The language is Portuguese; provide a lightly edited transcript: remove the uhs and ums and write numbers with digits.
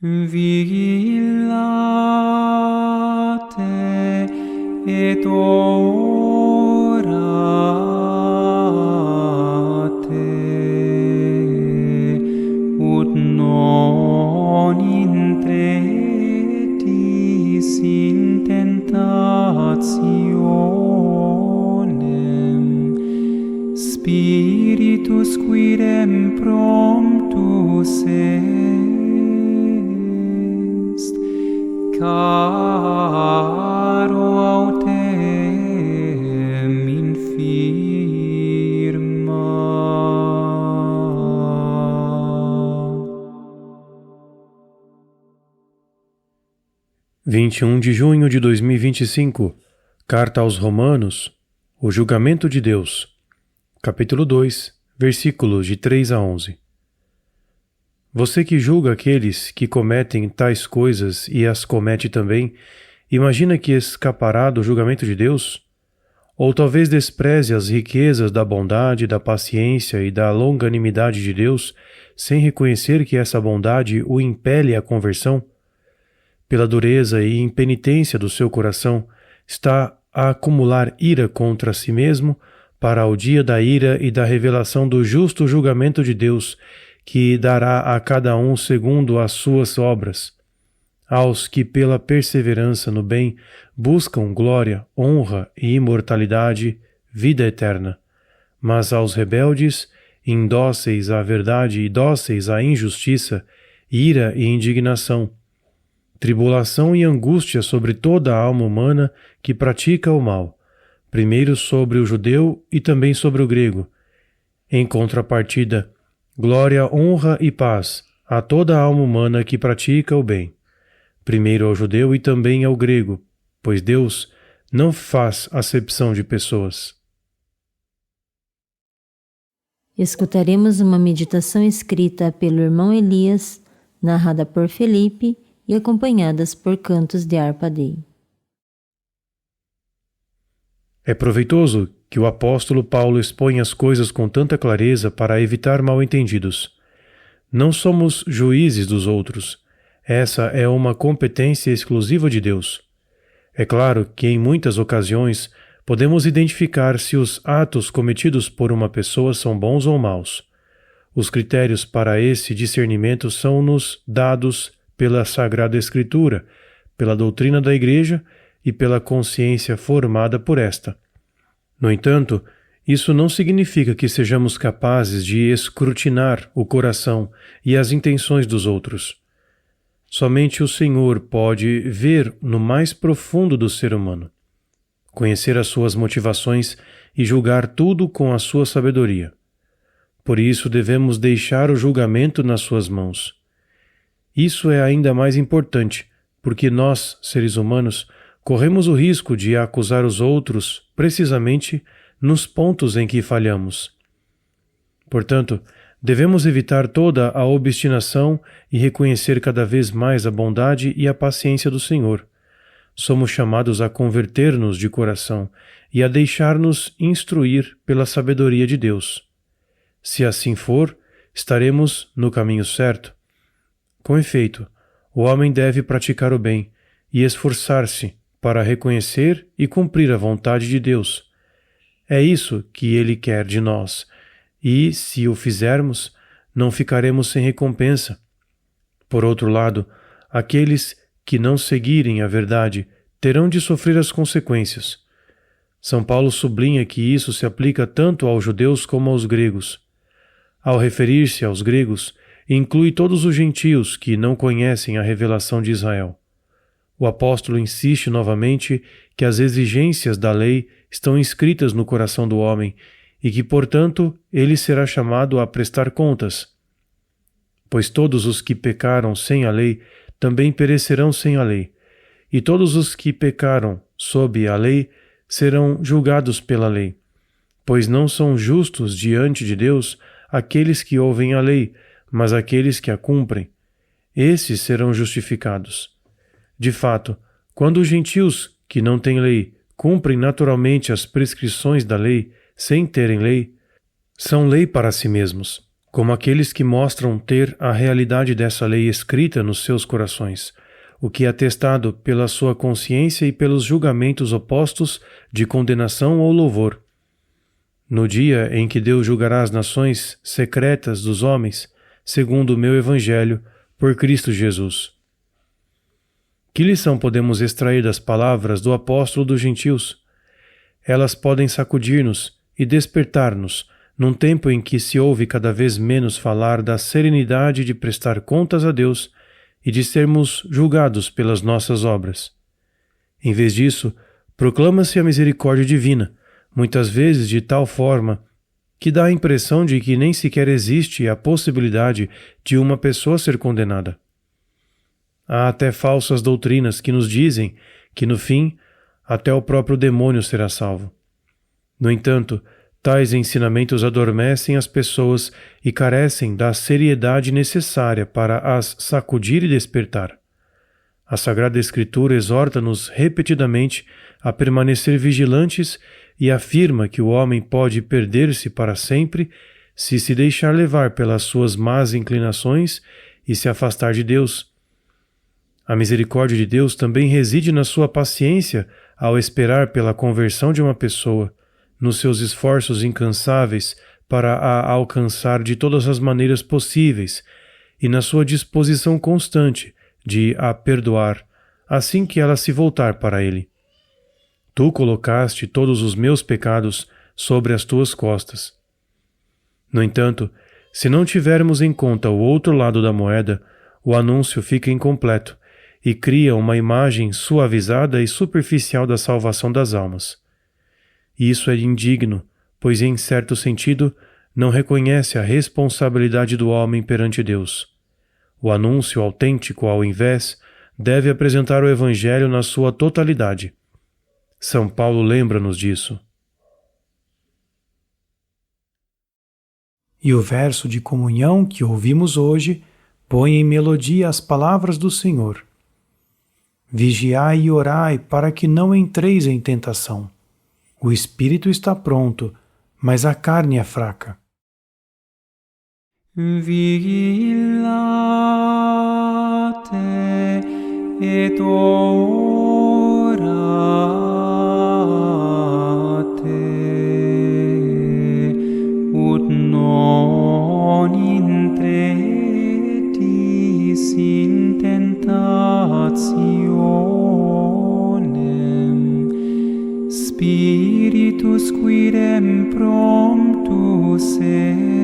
Vigilate et orate, ut non intretis in tentationem, Spiritus quidem promptus est, caro autem infirma. De junho de 2025, Carta aos Romanos, o julgamento de Deus, capítulo 2, versículos de 3 a 11. Você que julga aqueles que cometem tais coisas e as comete também, imagina que escapará do julgamento de Deus? Ou talvez despreze as riquezas da bondade, da paciência e da longanimidade de Deus, sem reconhecer que essa bondade o impele à conversão? Pela dureza e impenitência do seu coração, está a acumular ira contra si mesmo para o dia da ira e da revelação do justo julgamento de Deus, que dará a cada um segundo as suas obras. Aos que pela perseverança no bem buscam glória, honra e imortalidade, vida eterna. Mas aos rebeldes, indóceis à verdade e dóceis à injustiça, ira e indignação, tribulação e angústia sobre toda a alma humana que pratica o mal, primeiro sobre o judeu e também sobre o grego. Em contrapartida, glória, honra e paz a toda a alma humana que pratica o bem, primeiro ao judeu e também ao grego, pois Deus não faz acepção de pessoas. Escutaremos uma meditação escrita pelo irmão Elias, narrada por Felipe e acompanhadas por cantos de harpa dei. É proveitoso que o apóstolo Paulo exponha as coisas com tanta clareza para evitar mal-entendidos. Não somos juízes dos outros. Essa é uma competência exclusiva de Deus. É claro que em muitas ocasiões podemos identificar se os atos cometidos por uma pessoa são bons ou maus. Os critérios para esse discernimento são-nos dados pela Sagrada Escritura, pela doutrina da Igreja e pela consciência formada por esta. No entanto, isso não significa que sejamos capazes de escrutinar o coração e as intenções dos outros. Somente o Senhor pode ver no mais profundo do ser humano, conhecer as suas motivações e julgar tudo com a sua sabedoria. Por isso devemos deixar o julgamento nas suas mãos. Isso é ainda mais importante, porque nós, seres humanos, corremos o risco de acusar os outros precisamente nos pontos em que falhamos. Portanto, devemos evitar toda a obstinação e reconhecer cada vez mais a bondade e a paciência do Senhor. Somos chamados a converter-nos de coração e a deixar-nos instruir pela sabedoria de Deus. Se assim for, estaremos no caminho certo. Com efeito, o homem deve praticar o bem e esforçar-se para reconhecer e cumprir a vontade de Deus. É isso que Ele quer de nós, e, se o fizermos, não ficaremos sem recompensa. Por outro lado, aqueles que não seguirem a verdade terão de sofrer as consequências. São Paulo sublinha que isso se aplica tanto aos judeus como aos gregos. Ao referir-se aos gregos, inclui todos os gentios que não conhecem a revelação de Israel. O apóstolo insiste novamente que as exigências da lei estão inscritas no coração do homem e que, portanto, ele será chamado a prestar contas. Pois todos os que pecaram sem a lei também perecerão sem a lei, e todos os que pecaram sob a lei serão julgados pela lei, pois não são justos diante de Deus aqueles que ouvem a lei, mas aqueles que a cumprem. Esses serão justificados. De fato, quando os gentios que não têm lei cumprem naturalmente as prescrições da lei sem terem lei, são lei para si mesmos, como aqueles que mostram ter a realidade dessa lei escrita nos seus corações, o que é atestado pela sua consciência e pelos julgamentos opostos de condenação ou louvor. No dia em que Deus julgará as nações secretas dos homens, segundo o meu Evangelho, por Cristo Jesus. Que lição podemos extrair das palavras do apóstolo dos gentios? Elas podem sacudir-nos e despertar-nos num tempo em que se ouve cada vez menos falar da serenidade de prestar contas a Deus e de sermos julgados pelas nossas obras. Em vez disso, proclama-se a misericórdia divina, muitas vezes de tal forma que dá a impressão de que nem sequer existe a possibilidade de uma pessoa ser condenada. Há até falsas doutrinas que nos dizem que, no fim, até o próprio demônio será salvo. No entanto, tais ensinamentos adormecem as pessoas e carecem da seriedade necessária para as sacudir e despertar. A Sagrada Escritura exorta-nos repetidamente a permanecer vigilantes e afirma que o homem pode perder-se para sempre se deixar levar pelas suas más inclinações e se afastar de Deus. A misericórdia de Deus também reside na sua paciência ao esperar pela conversão de uma pessoa, nos seus esforços incansáveis para a alcançar de todas as maneiras possíveis e na sua disposição constante de a perdoar assim que ela se voltar para ele. Tu colocaste todos os meus pecados sobre as tuas costas. No entanto, se não tivermos em conta o outro lado da moeda, o anúncio fica incompleto e cria uma imagem suavizada e superficial da salvação das almas. Isso é indigno, pois, em certo sentido, não reconhece a responsabilidade do homem perante Deus. O anúncio autêntico, ao invés, deve apresentar o Evangelho na sua totalidade. São Paulo lembra-nos disso. E o verso de comunhão que ouvimos hoje põe em melodia as palavras do Senhor. Vigiai e orai para que não entreis em tentação. O espírito está pronto, mas a carne é fraca. Vigilate et orate ut non intretis in tentationem, Spiritus quidem promptus est,